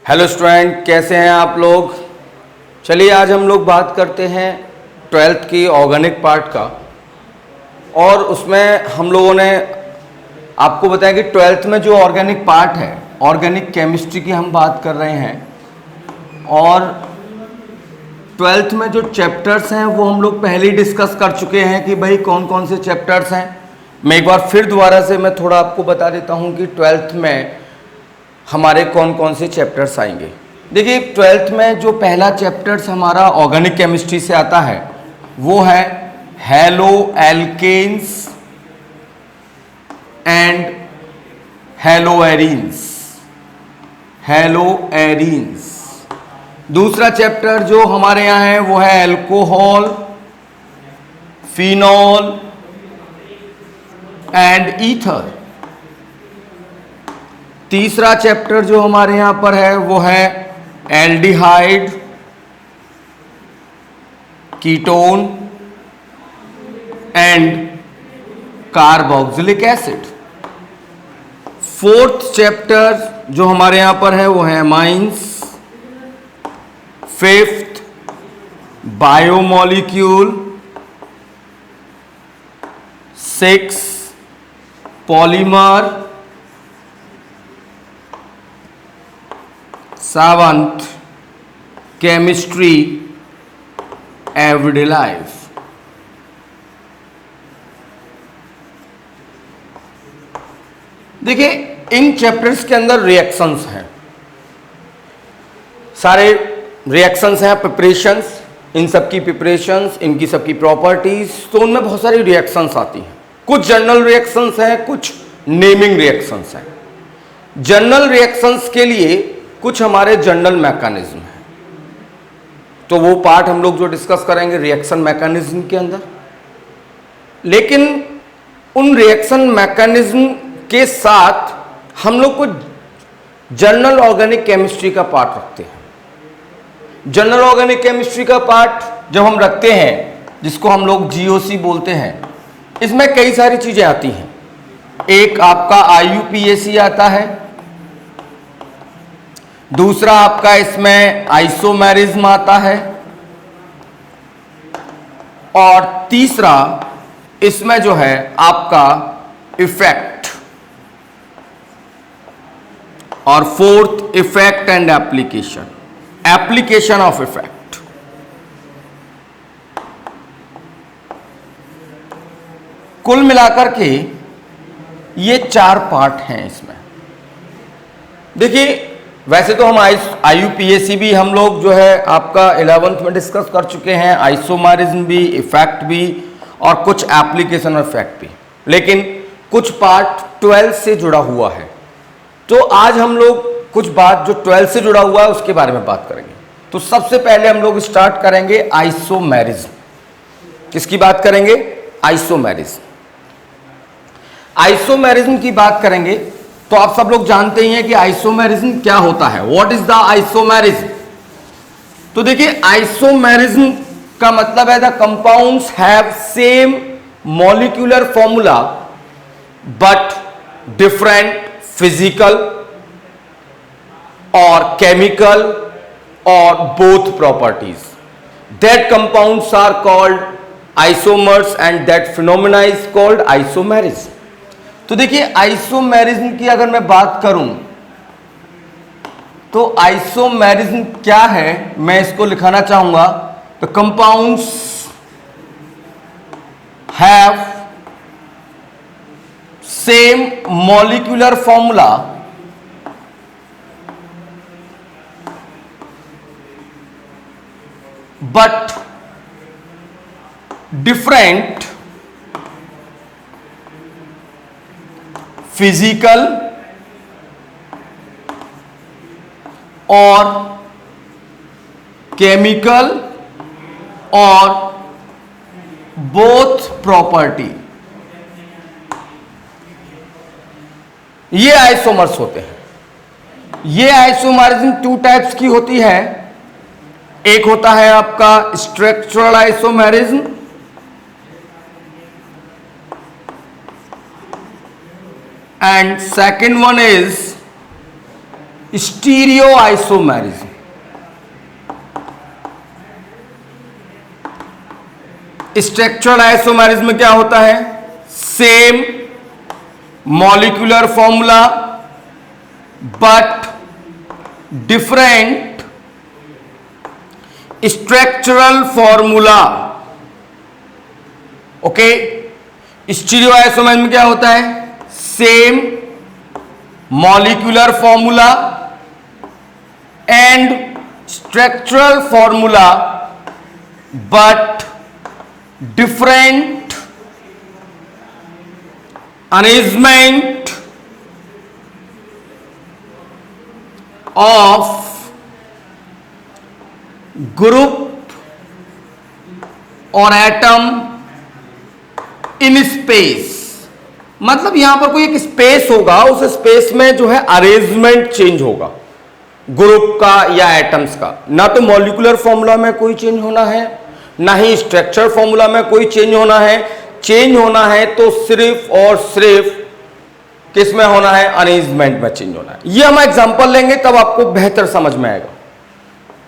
Hello student, कैसे हैं आप लोग। चलिए आज हम लोग बात करते हैं ट्वेल्थ की ऑर्गेनिक पार्ट का। और उसमें हम लोगों ने आपको बताया कि ट्वेल्थ में जो ऑर्गेनिक पार्ट है, ऑर्गेनिक केमिस्ट्री की हम बात कर रहे हैं। और ट्वेल्थ में जो चैप्टर्स हैं वो हम लोग पहले ही डिस्कस कर चुके हैं कि भाई कौन कौन से चैप्टर्स हैं। मैं एक बार फिर दोबारा से मैं थोड़ा आपको बता देता हूँ कि ट्वेल्थ में हमारे कौन कौन से चैप्टर्स आएंगे। देखिए ट्वेल्थ में जो पहला चैप्टर्स हमारा ऑर्गेनिक केमिस्ट्री से आता है वो है हैलो एल्केन्स एंड हैलोएरीन्स। हैलोएरीन्स। दूसरा चैप्टर जो हमारे यहाँ है वो है एल्कोहल, फिनॉल एंड ईथर। तीसरा चैप्टर जो हमारे यहां पर है वो है aldehyde, ketone and carboxylic acid. Fourth chapter जो हमारे यहां पर है वो है amines. Fifth biomolecule. Six polymer. Seventh chemistry everyday life. देखिए इन चैप्टर्स के अंदर रिएक्शंस हैं, सारे रिएक्शंस हैं, प्रिपरेशंस, इन सब की प्रिपरेशंस, इनकी सबकी प्रॉपर्टीज। तो उनमें बहुत सारी रिएक्शंस आती हैं। कुछ जनरल रिएक्शंस हैं, कुछ नेमिंग रिएक्शंस हैं। जनरल रिएक्शंस के लिए कुछ हमारे जनरल मैकेनिज्म हैं, तो वो पार्ट हम लोग जो डिस्कस करेंगे रिएक्शन मैकेनिज्म के अंदर। लेकिन उन रिएक्शन मैकेनिज्म के साथ हम लोग को जनरल ऑर्गेनिक केमिस्ट्री का पार्ट रखते हैं। जनरल ऑर्गेनिक केमिस्ट्री का पार्ट जब हम रखते हैं, जिसको हम लोग जीओसी बोलते हैं, इसमें कई सारी चीजें आती हैं। एक आपका आईयूपीएसी आता है, दूसरा आपका इसमें आइसोमेरिज्म आता है, और तीसरा इसमें जो है आपका इफेक्ट, और fourth effect and application, application of effect. कुल मिलाकर के ये चार पार्ट हैं इसमें। देखिए वैसे तो हम आईयूपीएसी भी हम लोग जो है आपका 11th में डिस्कस कर चुके हैं, आइसोमेरिज्म भी, इफेक्ट भी, और कुछ एप्लीकेशन और इफेक्ट भी। लेकिन कुछ पार्ट 12 से जुड़ा हुआ है, तो आज हम लोग कुछ बात जो 12 से जुड़ा हुआ है उसके बारे में बात करेंगे। तो सबसे पहले हम लोग स्टार्ट करेंगे आइसोमेरिज्म। किसकी बात करेंगे? आइसोमेरिज्म। आइसोमेरिज्म की बात करेंगे तो आप सब लोग जानते ही हैं कि आइसोमेरिज्म क्या होता है। What is the isomerism? तो देखिए आइसोमेरिज्म का मतलब है the compounds have same molecular formula but different physical और केमिकल और both properties. That compounds are called isomers and that phenomena is called isomerism. तो देखिए आइसोमेरिज्म की अगर मैं बात करूं तो आइसोमेरिज्म क्या है, मैं इसको लिखाना चाहूंगा। The compounds have same molecular formula but different physical और केमिकल और बोथ प्रॉपर्टी। ये आइसोमर्स होते हैं। ये आइसोमरिज्म टू टाइप्स की होती है। एक होता है आपका structural isomerism and second one is stereo isomerism. Structural isomerism में क्या होता है? Same molecular formula but different structural formula. Okay, stereo isomerism में क्या होता है? Same molecular formula and structural formula but different arrangement of group और atom in space. मतलब यहां पर कोई एक स्पेस होगा, उस स्पेस में जो है अरेंजमेंट चेंज होगा ग्रुप का या एटम्स का। ना तो मॉलिक्यूलर फॉर्मूला में कोई चेंज होना है, ना ही स्ट्रक्चर फॉर्मूला में कोई चेंज होना है। चेंज होना है तो सिर्फ और सिर्फ किस में होना है? अरेंजमेंट में चेंज होना है। ये हम एग्जांपल लेंगे तब आपको बेहतर समझ में आएगा।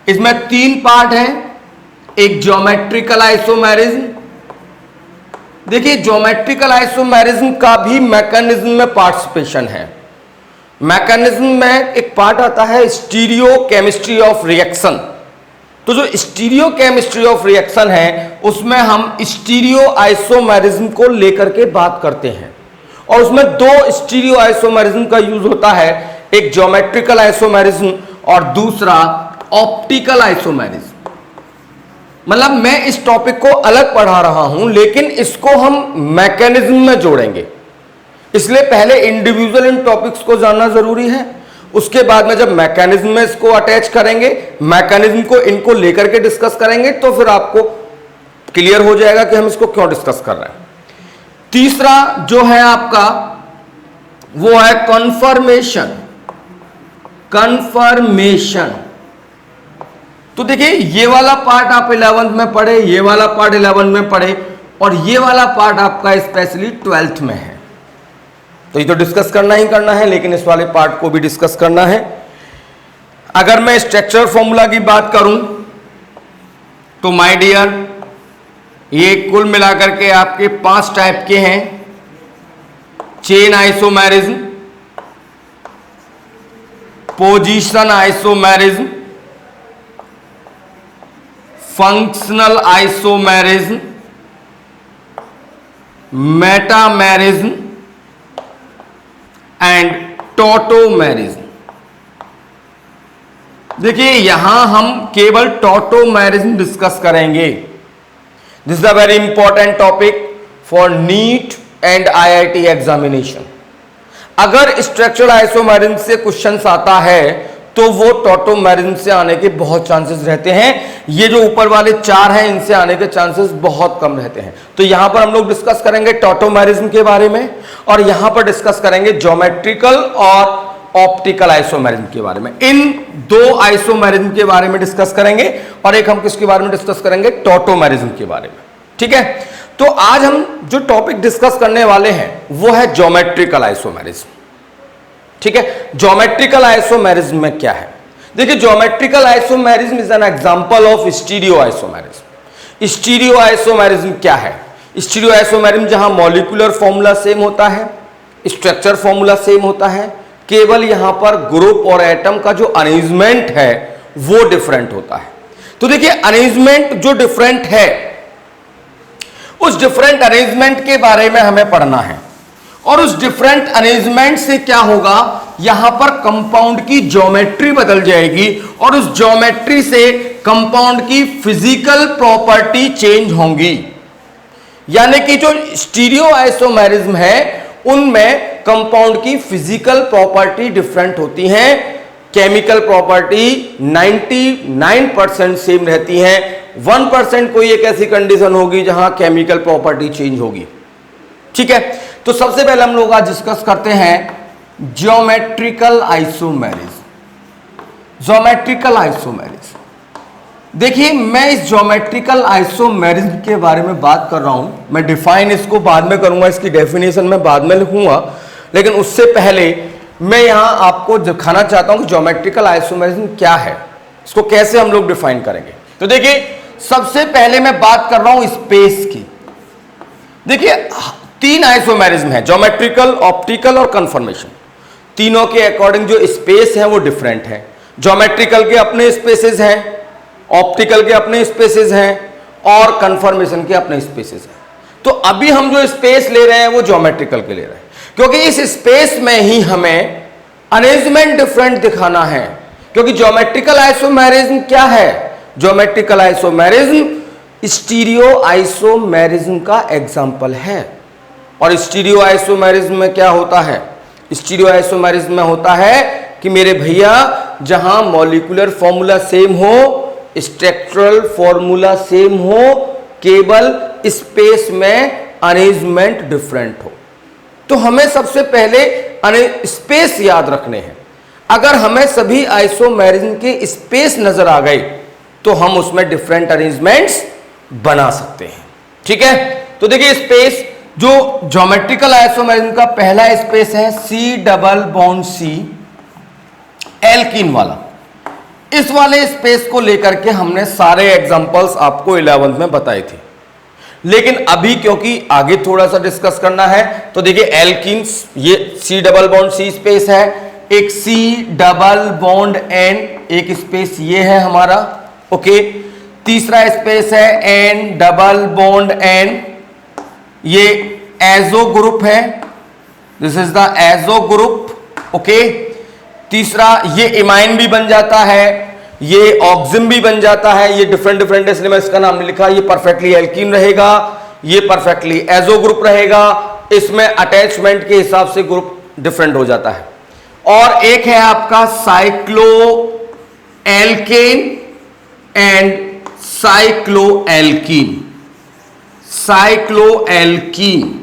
इसमें 3 पार्ट है। एक ज्योमेट्रिकल आइसोमेरिज्म। देखिए, ज्योमेट्रिकल आइसोमेरिज्म का भी मैकेनिज्म में पार्टिसिपेशन है। मैकेनिज्म में एक पार्ट आता है स्टीरियो केमिस्ट्री ऑफ रिएक्शन। तो जो स्टीरियो केमिस्ट्री ऑफ रिएक्शन है उसमें हम स्टीरियो आइसोमेरिज्म को लेकर के बात करते हैं, और उसमें 2 स्टीरियो आइसोमेरिज्म का यूज होता है। एक ज्योमेट्रिकल आइसोमेरिज्म और दूसरा ऑप्टिकल आइसोमेरिज्म। मतलब मैं इस टॉपिक को अलग पढ़ा रहा हूं, लेकिन इसको हम मैकेनिज्म में जोड़ेंगे। इसलिए पहले इंडिविजुअल इन टॉपिक्स को जानना जरूरी है, उसके बाद में जब मैकेनिज्म में इसको अटैच करेंगे, मैकेनिज्म को इनको लेकर के डिस्कस करेंगे, तो फिर आपको क्लियर हो जाएगा कि हम इसको क्यों डिस्कस कर रहे हैं। तीसरा जो है आपका वो है कन्फर्मेशन। कन्फर्मेशन तो देखिए, ये वाला पार्ट आप 11th में पढ़े, ये वाला पार्ट 11th में पढ़े, और ये वाला पार्ट आपका स्पेशली 12th में है। तो ये तो डिस्कस करना ही करना है, लेकिन इस वाले पार्ट को भी डिस्कस करना है। अगर मैं स्ट्रक्चर फॉर्मूला की बात करूं तो माय डियर, ये कुल मिलाकर के आपके 5 टाइप के हैं। Chain isomerism, position isomerism, functional isomerism, metamerism and tautomerism. देखिए, यहां हम केवल टॉटोमेरिज्म डिस्कस करेंगे। This is a very important topic for neat and IIT examination. अगर स्ट्रक्चरल आइसोमेरिज्म से क्वेश्चंस आता है तो वो टॉटोमेरिज्म से आने के बहुत चांसेस रहते हैं। ये जो ऊपर वाले 4 हैं, इनसे आने के चांसेस बहुत कम रहते हैं। तो यहां पर हम लोग डिस्कस करेंगे टॉटोमेरिज्म के बारे में, और यहां पर डिस्कस करेंगे ज्योमेट्रिकल और ऑप्टिकल आइसोमेरिज्म के बारे में। इन 2 आइसोमेरिज्म के बारे में डिस्कस करेंगे, और एक हम किसके बारे में डिस्कस करेंगे? टॉटोमेरिज्म के बारे में। ठीक है, तो आज हम जो टॉपिक डिस्कस करने वाले हैं वो है ज्योमेट्रिकल आइसोमेरिज्म। ठीक है, ज्योमेट्रिकल आइसोमेरिज्म में क्या है? देखिए, geometrical isomerism is an example of stereo isomerism. Stereo isomerism क्या है? स्टीरियो आइसोमेरिज्म जहां मॉलिक्यूलर फॉर्मूला सेम होता है, स्ट्रक्चर फॉर्मूला सेम होता है, केवल यहां पर ग्रुप और एटम का जो अरेंजमेंट है वो डिफरेंट होता है। तो देखिए, अरेंजमेंट जो डिफरेंट है, उस डिफरेंट अरेंजमेंट के बारे में हमें पढ़ना है। और उस डिफरेंट अरेंजमेंट से क्या होगा? यहां पर कंपाउंड की ज्योमेट्री बदल जाएगी, और उस ज्योमेट्री से कंपाउंड की फिजिकल प्रॉपर्टी चेंज होंगी। यानी कि जो स्टीरियो आइसोमेरिज्म है उनमें कंपाउंड की फिजिकल प्रॉपर्टी डिफरेंट होती हैं, केमिकल प्रॉपर्टी 99% सेम रहती है। 1% कोई एक ऐसी कंडीशन होगी जहां केमिकल प्रॉपर्टी चेंज होगी। ठीक है, तो सबसे पहले हम लोग आज डिस्कस करते हैं ज्योमेट्रिकल आइसोमेरिज्म। ज्योमेट्रिकल आइसोमेरिज्म, देखिए, मैं इस ज्योमेट्रिकल आइसोमेरिज्म के बारे में बात कर रहा हूं। मैं डिफाइन इसको बाद में करूंगा, इसकी डेफिनेशन मैं बाद में लिखूंगा, लेकिन उससे पहले मैं यहां आपको दिखाना चाहता हूं कि ज्योमेट्रिकल आइसोमेरिज्म क्या है, इसको कैसे हम लोग डिफाइन करेंगे। तो देखिए, सबसे पहले मैं बात कर रहा हूं स्पेस की। देखिए, तीन आइसोमेरिज्म है, ज्योमेट्रिकल, ऑप्टिकल और कन्फर्मेशन। तीनों के अकॉर्डिंग जो स्पेस है वो डिफरेंट है। ज्योमेट्रिकल के अपने स्पेसेस हैं, ऑप्टिकल के अपने स्पेसेस हैं और कन्फर्मेशन के अपने स्पेसेस हैं। तो अभी हम जो स्पेस ले रहे हैं वो ज्योमेट्रिकल के ले रहे हैं, क्योंकि इस स्पेस में ही हमें अरेंजमेंट डिफरेंट दिखाना है। क्योंकि ज्योमेट्रिकल आइसोमेरिज्म क्या है? ज्योमेट्रिकल आइसोमेरिज्म स्टीरियो आइसोमेरिज्म का एग्जाम्पल है। और स्टीरियो आइसोमेरिज्म में क्या होता है? स्टीरियो आइसोमेरिज्म में होता है कि मेरे भैया जहां मॉलिक्यूलर फॉर्मूला सेम हो, स्ट्रक्चरल फॉर्मूला सेम हो, केवल स्पेस में अरेंजमेंट डिफरेंट हो। तो हमें सबसे पहले स्पेस याद रखने हैं। अगर हमें सभी आइसोमेरिज्म के स्पेस नजर आ गए तो हम उसमें डिफरेंट अरेंजमेंट्स बना सकते हैं। ठीक है, तो देखिए स्पेस, जो ज्योमेट्रिकल आइसोमेरिज्म का पहला स्पेस है C double bond C, alkene वाला। इस वाले स्पेस को लेकर के हमने सारे एग्जांपल्स आपको 11th में बताए थे, लेकिन अभी क्योंकि आगे थोड़ा सा डिस्कस करना है तो देखिए एल्कीन, ये C double bond C space है, एक C डबल बॉन्ड N, एक स्पेस ये है हमारा, ओके। तीसरा स्पेस है N डबल बॉन्ड N, ये एजो ग्रुप है, this is the azo group, okay. तीसरा ये इमाइन भी बन जाता है, ये ऑक्सिम भी बन जाता है, ये डिफरेंट डिफरेंट, इसलिए मैं इसका नाम नहीं लिखा। ये परफेक्टली एल्कीन रहेगा, ये परफेक्टली एजो ग्रुप रहेगा, इसमें अटैचमेंट के हिसाब से ग्रुप डिफरेंट हो जाता है। और एक है आपका cyclo alkene and cyclo alkene, cyclo alkene.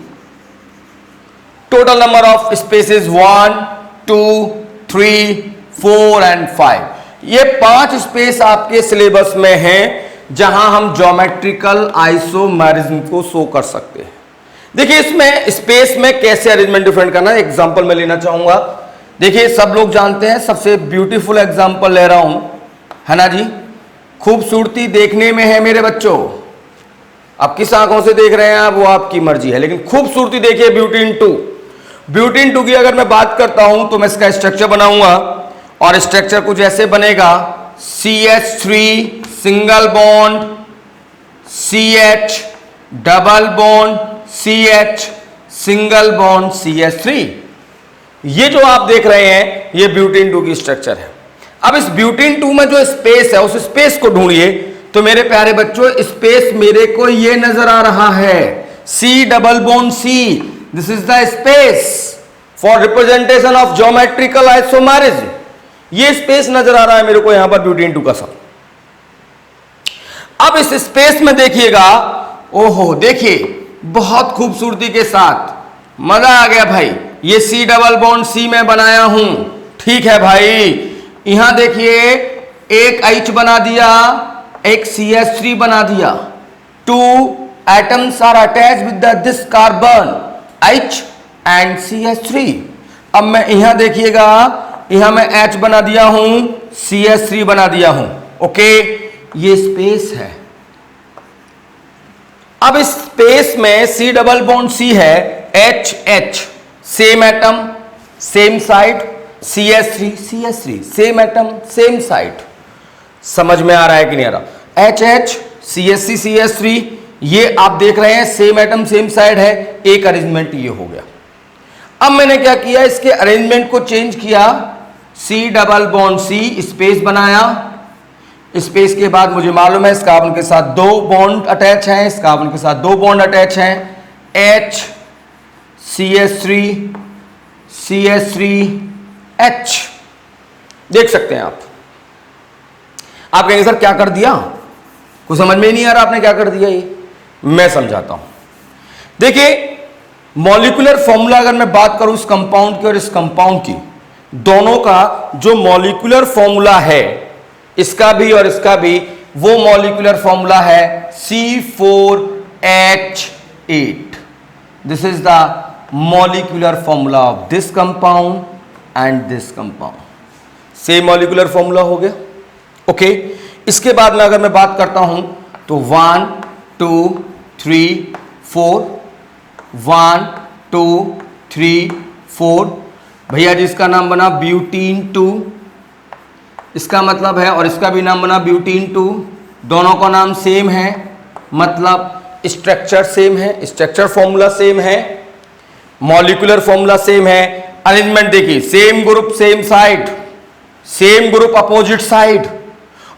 Total number of spaces 1, 2, 3, 4 and 5। ये 5 स्पेस आपके सिलेबस में हैं जहां हम ज्योमेट्रिकल आइसोमेरिज्म को शो कर सकते हैं। देखिए इसमें स्पेस में कैसे अरेंजमेंट डिफरेंट करना है, एग्जांपल मैं लेना चाहूंगा। देखिए सब लोग जानते हैं, सबसे ब्यूटीफुल एग्जांपल ले रहा हूं, है ना जी। खूबसूरती देखने में है मेरे बच्चों, आप किस आंखों से देख रहे हैं वो आपकी मर्जी है, लेकिन खूबसूरती देखिए beauty in two. Beauty in two की अगर मैं बात करता हूं तो मैं इसका स्ट्रक्चर बनाऊंगा और स्ट्रक्चर कुछ ऐसे बनेगा, CH3 single bond, CH double bond, CH single bond, CH3। ये जो आप देख रहे हैं ये ब्यूटी इन टू की स्ट्रक्चर है। अब इस ब्यूटी इन टू में जो स्पेस है उस स्पेस को ढूंढिए। तो मेरे प्यारे बच्चों स्पेस मेरे को ये नजर आ रहा है, C double bond C, this is the space for representation of geometrical isomerism. ये स्पेस नजर आ रहा है मेरे को यहां पर ब्यूटी इन टू का सब। अब इस स्पेस में देखिएगा, ओहो देखिए बहुत खूबसूरती के साथ, मजा आ गया भाई। ये C डबल बॉन्ड C में बनाया हूं, ठीक है भाई। यहां देखिए एक H बना दिया, एक CH3 बना दिया, 2 atoms are attached with this carbon H and CH3। अब मैं यहां देखिएगा, यहां मैं H बना दिया हूं, CH3 बना दिया हूं, ओके। ये स्पेस है। अब इस स्पेस में C डबल बॉन्ड C है, H same atom same side, CH3 same atom same side. समझ में आ रहा है कि नहीं आ रहा? HH CH3 ये आप देख रहे हैं सेम एटम सेम साइड है, एक अरेंजमेंट ये हो गया। अब मैंने क्या किया, इसके अरेंजमेंट को चेंज किया, C double bond C space बनाया। स्पेस के बाद मुझे मालूम है इस कार्बन के साथ 2 बॉन्ड अटैच हैं, इस कार्बन के साथ 2 बॉन्ड अटैच हैं, H CH3 H। देख सकते हैं आप कहेंगे सर क्या कर दिया, कुछ समझ में ही नहीं आ रहा आपने क्या कर दिया। ये मैं समझाता हूं। देखिए मॉलिक्यूलर फॉर्मूला अगर मैं बात करूं इस कंपाउंड की और इस कंपाउंड की, दोनों का जो मॉलिक्यूलर फॉर्मूला है, इसका भी और इसका भी, वो मॉलिक्यूलर फॉर्मूला है C4H8। This is the molecular formula of this compound and this compound, same molecular formula हो गया। ओके, इसके बाद में अगर मैं बात करता हूं तो 1 2 3 4, 1 2 3 4, भैया जिसका नाम बना ब्यूटीन 2, इसका मतलब है, और इसका भी नाम बना ब्यूटीन 2, दोनों का नाम सेम है, मतलब स्ट्रक्चर सेम है, स्ट्रक्चर फॉर्मूला सेम है, मॉलिक्यूलर फॉर्मूला सेम है। अरेंजमेंट देखिए, same group same side, same group opposite side,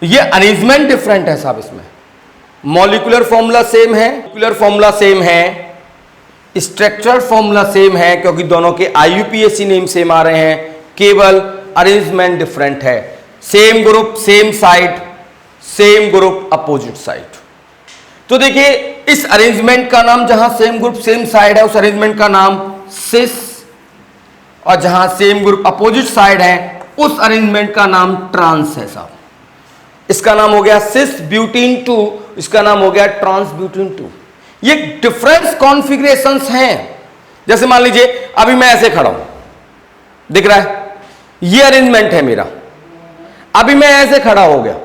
ये अरेंजमेंट डिफरेंट है साहब। इसमें मॉलिक्यूलर फॉर्मूला सेम है, मॉलिक्यूलर फॉर्मूला सेम है, स्ट्रक्चर फॉर्मूला सेम है, क्योंकि दोनों के IUPAC नेम सेम आ रहे हैं, केवल अरेंजमेंट डिफरेंट है। Same group same side, same group opposite side. तो देखिए, इस अरेंजमेंट का नाम, जहां सेम ग्रुप सेम साइड है उस अरेंजमेंट का नाम सिस, और जहां सेम ग्रुप अपोजिट साइड है उस अरेंजमेंट का नाम ट्रांस है साहब। इसका नाम हो गया सिस ब्यूटीन 2, इसका नाम हो गया ट्रांस ब्यूटीन 2। ये डिफरेंस कॉन्फ़िगरेशंस हैं। जैसे मान लीजिए अभी मैं ऐसे खड़ा हूं, दिख रहा है, ये अरेंजमेंट है मेरा। अभी मैं ऐसे खड़ा हो गया,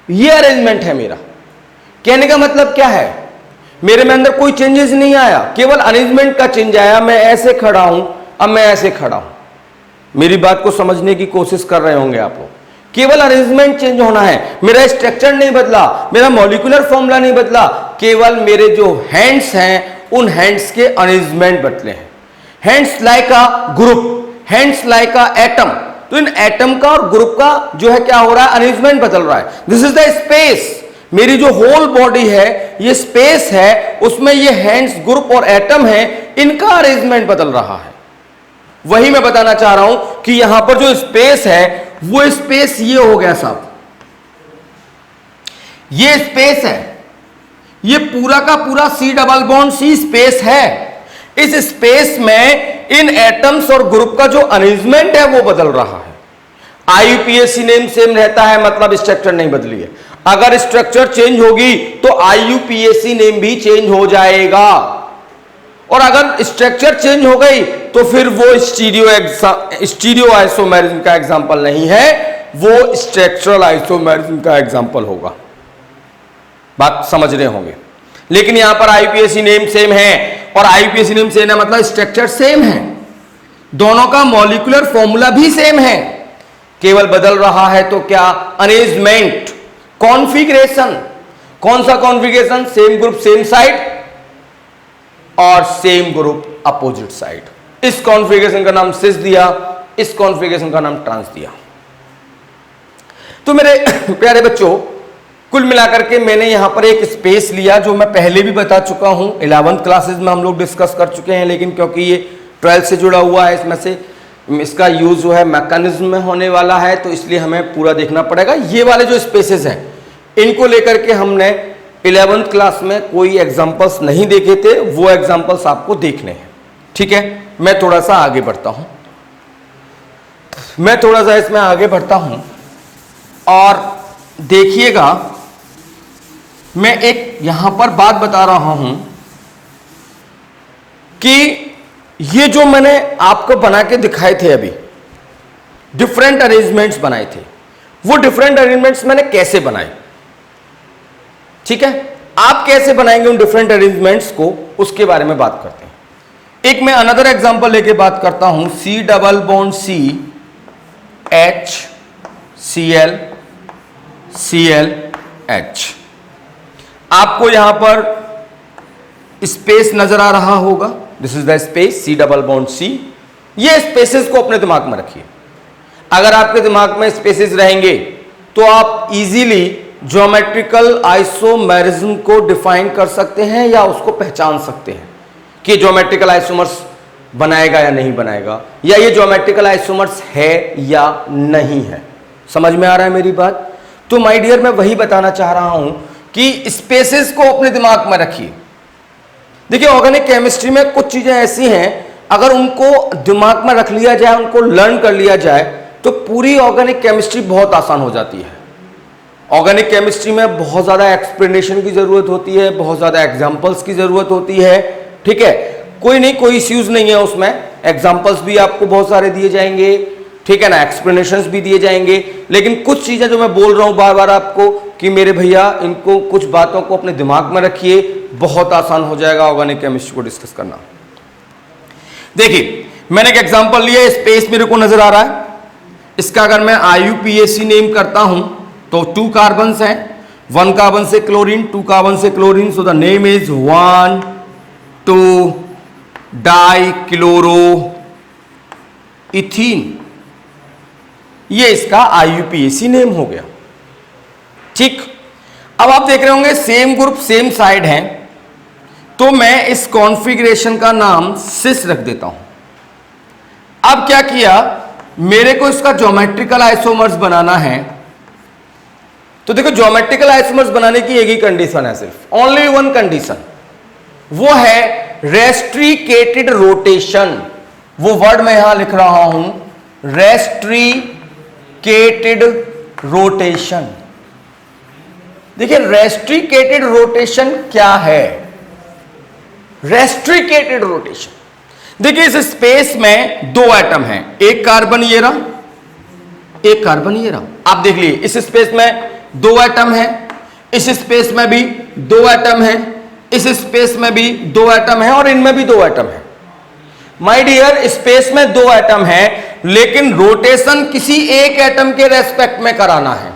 ये अरेंजमेंट है मेरा। कहने का मतलब क्या है, मेरे में अंदर कोई चेंजेस नहीं आया, केवल अरेंजमेंट का चेंज आया। मैं ऐसे खड़ा हूं, अब मैं ऐसे खड़ा हूं। मेरी बात को समझने की कोशिश कर रहे होंगे आप लोग। केवल अरेंजमेंट चेंज होना है, मेरा स्ट्रक्चर नहीं बदला, मेरा मॉलिक्यूलर फॉर्मूला नहीं बदला, केवल मेरे जो हैंड्स हैं उन हैंड्स के अरेंजमेंट बदले हैं। Hands like a group, hands like a atom, तो इन एटम का और ग्रुप का जो है क्या हो रहा है, अरेंजमेंट बदल रहा है। दिस इज द स्पेस, मेरी जो होल बॉडी है ये स्पेस है, उसमें ये हैंड्स ग्रुप और एटम है, इनका अरेंजमेंट बदल रहा है। वही मैं बताना चाह रहा हूं कि यहां पर जो स्पेस है वो स्पेस ये हो गया साहब, ये स्पेस है, ये पूरा का पूरा C double bond C space है। इस स्पेस में इन एटम्स और ग्रुप का जो अरेंजमेंट है वो बदल रहा है। IUPAC नेम सेम रहता है, मतलब स्ट्रक्चर नहीं बदली है। अगर स्ट्रक्चर चेंज होगी तो IUPAC नेम भी चेंज हो जाएगा, और अगर स्ट्रक्चर चेंज हो गई तो फिर वो स्टीरियो आइसोमेरिज्म का एग्जांपल नहीं है, वो स्ट्रक्चरल आइसोमेरिज्म का एग्जांपल होगा। बात समझ रहे होंगे। लेकिन यहां पर IUPAC नेम सेम है, और IUPAC नेम सेम है मतलब स्ट्रक्चर सेम है, दोनों का मॉलिक्यूलर फॉर्मूला भी सेम है, केवल बदल रहा है तो क्या, अरेंजमेंट, कॉन्फ़िगरेशन। कौन सा configuration, same group same side और सेम ग्रुप अपोजिट साइड। इस कॉन्फ़िगरेशन का नाम सिस दिया, इस कॉन्फ़िगरेशन का नाम ट्रांस दिया। तो मेरे प्यारे बच्चों, कुल मिलाकर के मैंने यहां पर एक स्पेस लिया जो मैं पहले भी बता चुका हूं, 11th क्लासेस में हम लोग डिस्कस कर चुके हैं, लेकिन क्योंकि ये 12th से जुड़ा हुआ है, इसमें से इसका यूज जो है मैकेनिज्म में होने वाला है, तो इसलिए हमें पूरा देखना पड़ेगा। ये वाले जो स्पेसेस हैं इनको लेकर के हमने 11th क्लास में कोई एग्जांपल्स नहीं देखे थे, वो एग्जांपल्स आपको देखने हैं। ठीक है, मैं थोड़ा सा आगे बढ़ता हूं, मैं थोड़ा सा इसमें आगे बढ़ता हूं, और देखिएगा मैं एक यहां पर बात बता रहा हूं कि ये जो मैंने आपको बना के दिखाए थे अभी, डिफरेंट अरेंजमेंट्स बनाए थे, वो डिफरेंट अरेंजमेंट्स मैंने कैसे बनाए। ठीक है, आप कैसे बनाएंगे उन डिफरेंट अरेंजमेंट्स को, उसके बारे में बात करते हैं। एक मैं अनदर एग्जांपल लेके बात करता हूं, C double bond C H Cl Cl H। आपको यहां पर स्पेस नजर आ रहा होगा, this is the space C double bond C। ये स्पेसेस को अपने दिमाग में रखिए। अगर आपके दिमाग में स्पेसेस रहेंगे तो आप इजीली ज्योमेट्रिकल आइसोमेरिज्म को डिफाइन कर सकते हैं या उसको पहचान सकते हैं कि ज्योमेट्रिकल आइसोमर्स बनाएगा या नहीं बनाएगा, या ये ज्योमेट्रिकल आइसोमर्स है या नहीं है। समझ में आ रहा है मेरी बात? तो माय डियर, मैं वही बताना चाह रहा हूं कि स्पेसेस को अपने दिमाग में रखिए। देखिए, ऑर्गेनिक केमिस्ट्री में कुछ चीजें ऐसी हैं, अगर उनको दिमाग में रख लिया जाए, उनको लर्न कर लिया जाए, तो पूरी ऑर्गेनिक केमिस्ट्री बहुत आसान हो जाती है। ऑर्गेनिक केमिस्ट्री में बहुत ज़्यादा एक्सप्लेनेशन की ज़रूरत होती है, बहुत ज़्यादा एग्जाम्पल्स की ज़रूरत होती है। ठीक है, कोई नहीं, कोई इश्यूज़ नहीं है उसमें, एग्जाम्पल्स भी आपको बहुत सारे दिए जाएंगे, ठीक है ना, एक्सप्लेनेशंस भी दिए जाएंगे। लेकिन कुछ चीजें जो मैं बोल रहा हूं बार बार आपको कि मेरे भैया इनको कुछ बातों को अपने दिमाग में रखिए, बहुत आसान हो जाएगा ऑर्गेनिक केमिस्ट्री को डिस्कस करना। देखिए मैंने एक एग्जांपल लिया, स्पेस मेरे को नजर आ रहा है, इसका अगर मैं IUPAC नेम करता हूं तो 2 कार्बन्स हैं, 1 कार्बन से क्लोरीन, 2 कार्बन से chlorine, so the name is 1,2 dichloro ethene. ये इसका IUPAC नेम हो गया, ठीक। अब आप देख रहे होंगे सेम ग्रुप सेम साइड है, तो मैं इस कॉन्फ़िगरेशन का नाम सिस रख देता हूं। अब क्या किया, मेरे को इसका ज्योमेट्रिकल आइसोमर्स बनाना है, तो देखो ज्योमेट्रिकल आइसोमर्स बनाने की एक ही कंडीशन है, सिर्फ ओनली वन कंडीशन, वो है रेस्ट्रिकेटेड रोटेशन। वो वर्ड मैं यहां लिख रहा हूं, रेस्ट्रिकेटेड रोटेशन। देखिए रेस्ट्रिकेटेड रोटेशन क्या है, रेस्ट्रिकेटेड रोटेशन, देखिए इस स्पेस में 2 एटम हैं, एक कार्बन ये रहा, एक कार्बन ये रहा। आप देख लीजिए इस स्पेस में 2 एटम है, इस स्पेस में भी 2 एटम है, इस स्पेस में भी 2 एटम है, और इनमें भी 2 एटम है। माय डियर, स्पेस में 2 एटम है, लेकिन रोटेशन किसी एक एटम के रेस्पेक्ट में कराना है,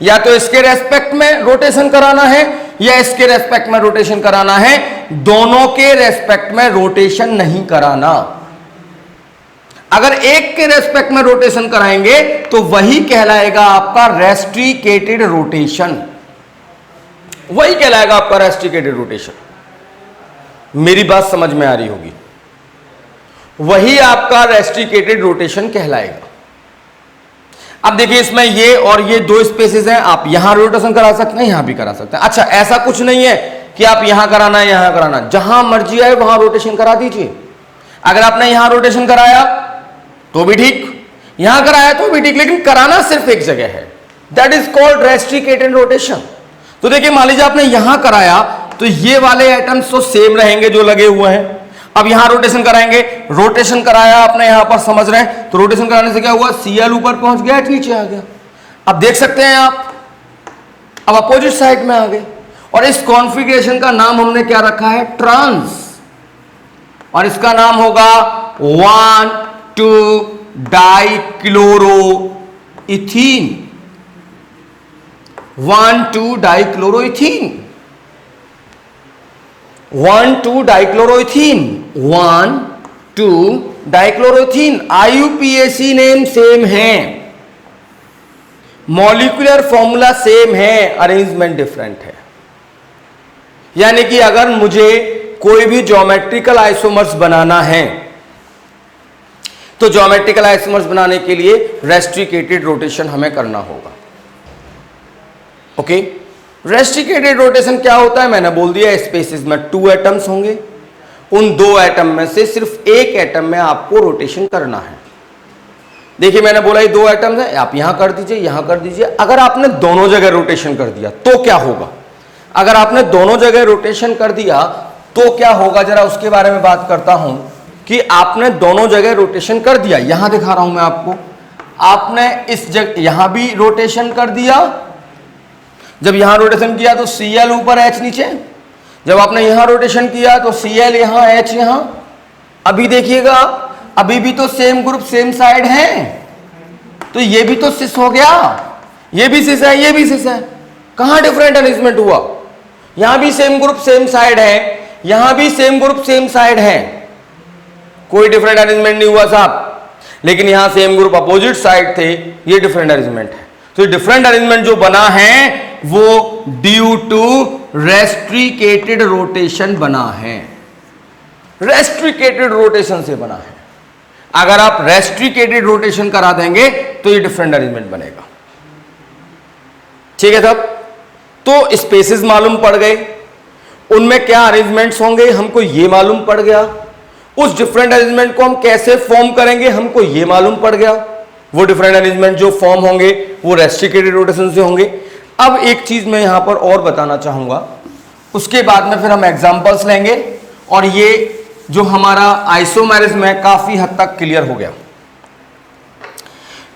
या तो इसके रेस्पेक्ट में रोटेशन कराना है या इसके रेस्पेक्ट में रोटेशन कराना है, दोनों के रेस्पेक्ट में रोटेशन नहीं कराना। अगर एक के रेस्पेक्ट में रोटेशन कराएंगे तो वही कहलाएगा आपका रेस्ट्रिकेटेड रोटेशन, वही कहलाएगा आपका रेस्ट्रिकेटेड रोटेशन। मेरी बात समझ में आ रही होगी, वही आपका रेस्ट्रिकेटेड रोटेशन कहलाएगा। अब देखिए इसमें ये और ये 2 स्पेसेस हैं, आप यहां रोटेशन करा सकते हैं, यहां भी करा सकते हैं। अच्छा ऐसा कुछ नहीं है कि आप यहां कराना है यहां कराना, जहां मर्जी आए वहां रोटेशन करा दीजिए। अगर आपने यहां रोटेशन कराया तो भी ठीक, यहां कराया तो भी ठीक, लेकिन कराना सिर्फ एक जगह है, that is called restricted rotation. तो देखिए मान लीजिए आपने यहां कराया तो ये वाले एटम्स तो सेम रहेंगे जो लगे हुए हैं। अब यहां रोटेशन कराएंगे, रोटेशन कराया आपने यहां पर, समझ रहे हैं, तो रोटेशन कराने से क्या हुआ, Cl ऊपर पहुंच गया, नीचे आ गया। अब देख सकते हैं आप, अब अपोजिट साइड में आ गए, और इस कॉन्फ़िगरेशन का नाम हमने क्या रखा है, ट्रांस, और इसका नाम होगा 1,2 dichloro ethene, 1,2 डाइक्लोरोइथीन, 1,2 डाइक्लोरोइथीन, 1,2 डाइक्लोरोइथीन। IUPAC name same है, मॉलिक्यूलर फॉर्मूला सेम है, अरेंजमेंट डिफरेंट है। यानी कि अगर मुझे कोई भी ज्योमेट्रिकल आइसोमर्स बनाना है तो ज्योमेट्रिकल आइसोमर्स बनाने के लिए रेस्ट्रिकेटेड रोटेशन हमें करना होगा। ओके, रेस्ट्रिकेटेड रोटेशन क्या होता है, मैंने बोल दिया, स्पेसेस में 2 एटम्स होंगे, उन 2 एटम में से सिर्फ एक एटम में आपको रोटेशन करना है। देखिए मैंने बोला ये 2 एटम्स हैं, आप यहां कर दीजिए, यहां कर दीजिए। अगर आपने दोनों जगह रोटेशन कर दिया तो क्या होगा, अगर आपने दोनों जगह रोटेशन कर दिया तो क्या होगा, जरा उसके बारे में बात करता हूं कि आपने दोनों जगह रोटेशन कर दिया, यहां दिखा रहा हूं मैं आपको, आपने इस जगह यहां भी रोटेशन कर दिया, जब यहां रोटेशन किया तो Cl ऊपर H नीचे, जब आपने यहां रोटेशन किया तो Cl यहां H यहां। अभी देखिएगा अभी भी तो सेम ग्रुप सेम साइड है, तो ये भी तो सिस हो गया, ये भी सिस है, ये भी सिस है, कहां डिफरेंट अरेंजमेंट हुआ, यहां भी सेम ग्रुप सेम साइड है, यहां भी सेम ग्रुप सेम साइड है, कोई डिफरेंट अरेंजमेंट नहीं हुआ साहब। लेकिन यहां सेम ग्रुप अपोजिट साइड थे, ये डिफरेंट अरेंजमेंट है। तो डिफरेंट अरेंजमेंट जो बना है वो ड्यू टू रेस्ट्रिकेटेड रोटेशन बना है, रेस्ट्रिकेटेड रोटेशन से बना है। अगर आप रेस्ट्रिकेटेड रोटेशन करा देंगे तो ये डिफरेंट अरेंजमेंट बनेगा। ठीक है साहब, तो स्पेसेस मालूम पड़ गए, उनमें क्या अरेंजमेंट्स होंगे हमको ये मालूम पड़ गया, उस डिफरेंट अरेंजमेंट को हम कैसे फॉर्म करेंगे हमको ये मालूम पड़ गया, वो डिफरेंट अरेंजमेंट जो फॉर्म होंगे वो रेस्ट्रिकेटेड रोटेशन से होंगे। अब एक चीज मैं यहां पर और बताना चाहूंगा, उसके बाद में फिर हम एग्जांपल्स लेंगे और ये जो हमारा आइसोमेरिज्म है काफी हद तक क्लियर हो गया।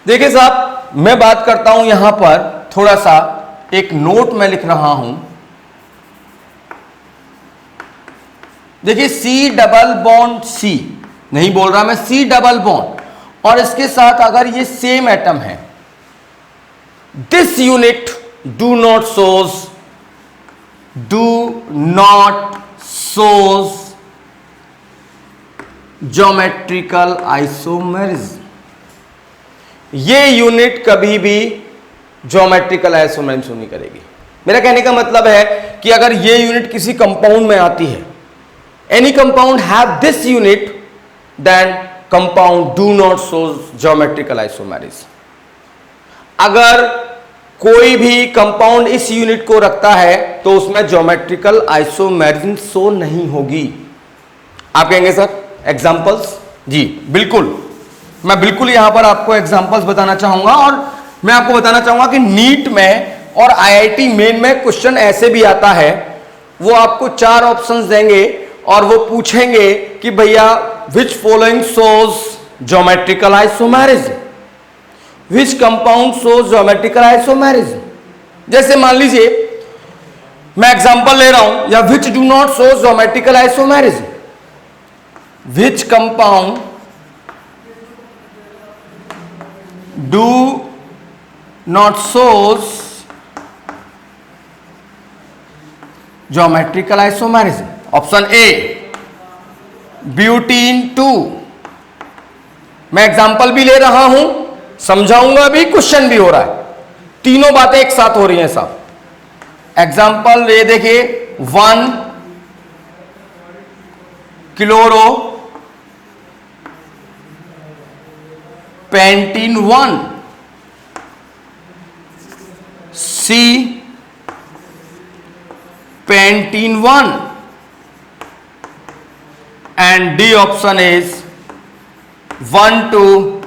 देखिए साहब, मैं बात करता हूं यहां पर थोड़ा सा, एक नोट मैं लिख रहा हूं। देखिए सी डबल बॉन्ड सी नहीं बोल रहा मैं, सी डबल बॉन्ड, और इसके साथ अगर ये सेम एटम है, this unit do not shows geometrical isomerism. ये यूनिट कभी भी ज्योमेट्रिकल आइसोमेरिज्म नहीं करेगी। मेरा कहने का मतलब है कि अगर ये यूनिट किसी कंपाउंड में आती है, any compound have this unit, then compound do not shows geometrical isomerism. अगर कोई भी कंपाउंड इस यूनिट को रखता है तो उसमें ज्योमेट्रिकल आइसोमेरिज्म शो नहीं होगी। आप कहेंगे सर एग्जांपल्स? जी बिल्कुल, मैं बिल्कुल यहां पर आपको एग्जांपल्स बताना चाहूंगा, और मैं आपको बताना चाहूंगा कि नीट में और आईआईटी मेन में क्वेश्चन ऐसे भी आता है, वो आपको 4 ऑप्शंस देंगे और वो पूछेंगे कि भैया which following shows geometrical isomerism, which compound shows geometrical isomerism. जैसे मान लीजिए मैं एग्जांपल ले रहा हूं, या which do not show geometrical isomerism, which compound do not shows geometrical isomerism. Option A butene 2। मैं एग्जांपल भी ले रहा हूं, समझाऊंगा भी, क्वेश्चन भी हो रहा है, तीनों बातें एक साथ हो रही हैं साहब। एग्जांपल ये देखिए, 1 chloro pentene 1, C pentene 1, and D option is 1,2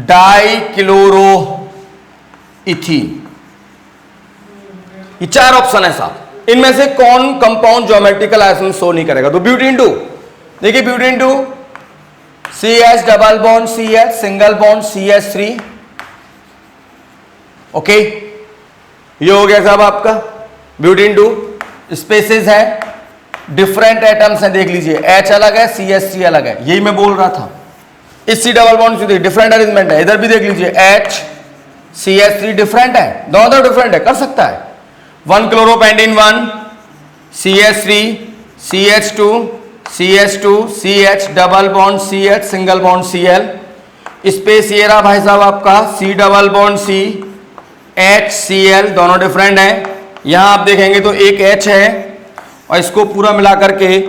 dichloroethene. ये 4 ऑप्शन है साहब, इनमें से कौन कंपाउंड ज्योमेट्रिकल आइसोमेरिज्म शो नहीं करेगा? तो ब्यूटीन 2, देखिए butene 2 CH double bond CH single bond CH3। Okay, ये हो गया साहब आपका ब्यूटीन 2। स्पेसिस है, डिफरेंट एटम्स हैं, देख लीजिए H अलग है CH3 अलग है, यही मैं बोल रहा था। इस C डबल बॉन्ड से डिफरेंट अरेंजमेंट है, इधर भी देख लीजिए H CH3 डिफरेंट है, दोनों डिफरेंट है, कर सकता है। 1 क्लोरोपेंटीन 1 CH3 CH2 CH2 CH double bond CH single bond Cl। Space ये रहा भाई साहब आपका C double bond C HCl, दोनों डिफरेंट है। यहां आप देखेंगे तो एक H है और इसको पूरा मिला करके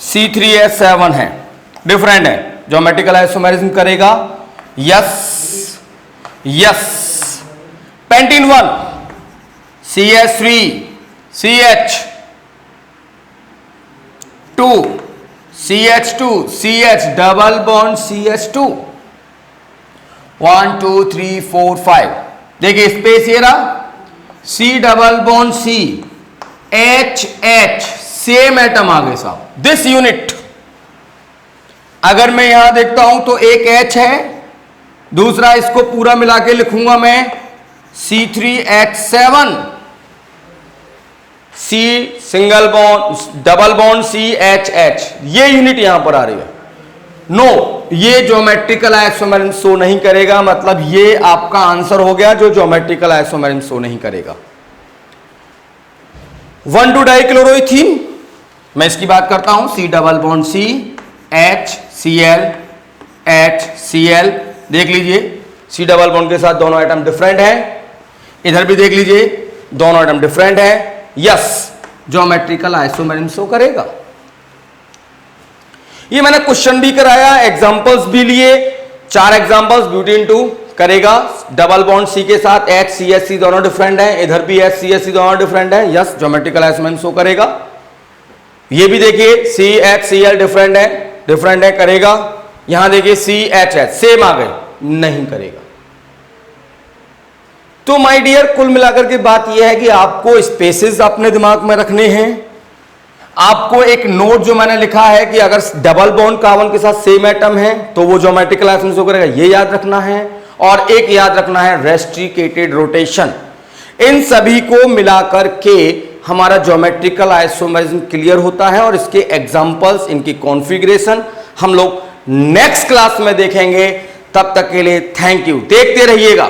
C3H7 है, डिफरेंट है, ज्योमेट्रिकल आइसोमेरिज्म करेगा। Yes yes. Pentene 1 CH3 CH2 CH2 CH double bond CH2, 1 2 3 4 5। देखिए स्पेस ये रहा C double bond C H H, same atom आ गए साहब, दिस यूनिट। अगर मैं यहां देखता हूं तो एक H है, दूसरा इसको पूरा मिला के लिखूंगा मैं C3H7, C single bond double bond CHH, ये यूनिट यहां पर आ रही है। नो, ये ज्योमेट्रिकल आइसोमेरिज्म शो नहीं करेगा, मतलब ये आपका आंसर हो गया जो ज्योमेट्रिकल आइसोमेरिज्म शो नहीं करेगा। 1,2 डाइक्लोरोइथीन, मैं इसकी बात करता हूं, C double bond C HCl HCl, देख लीजिए C डबल बॉन्ड के साथ दोनों आइटम डिफरेंट है, इधर भी देख लीजिए दोनों आइटम डिफरेंट है। यस, ज्योमेट्रिकल आइसोमेरिज्म शो करेगा। ये मैंने क्वेश्चन भी कराया, एग्जांपल्स भी लिए, 4 एग्जांपल्स। ब्यूटीन 2 करेगा, डबल बॉन्ड C के साथ HCHC दोनों डिफरेंट है, इधर भी HCHC दोनों डिफरेंट है। यस, ज्योमेट्रिकल आइसोमेरिज्म शो करेगा। ये भी देखिए CHCl डिफरेंट है, करेगा। यहां देखिए CHH सेम आ गए, नहीं करेगा। तो माय डियर, कुल मिलाकर के बात यह है कि आपको स्पेसेस अपने दिमाग में रखने हैं, आपको एक नोट जो मैंने लिखा है कि अगर डबल बॉन्ड कार्बन के साथ सेम एटम है तो वो ज्योमेट्रिकल आइसोमर्स करेगा, ये याद रखना है। और एक याद रखना है रेस्ट्रिकेटेड रोटेशन। इन सभी को मिलाकर के हमारा ज्योमेट्रिकल आइसोमरिज्म क्लियर होता है और इसके एग्जांपल्स, इनकी कॉन्फ़िगरेशन हम लोग नेक्स्ट क्लास में देखेंगे। तब तक के लिए थैंक यू, देखते रहिएगा।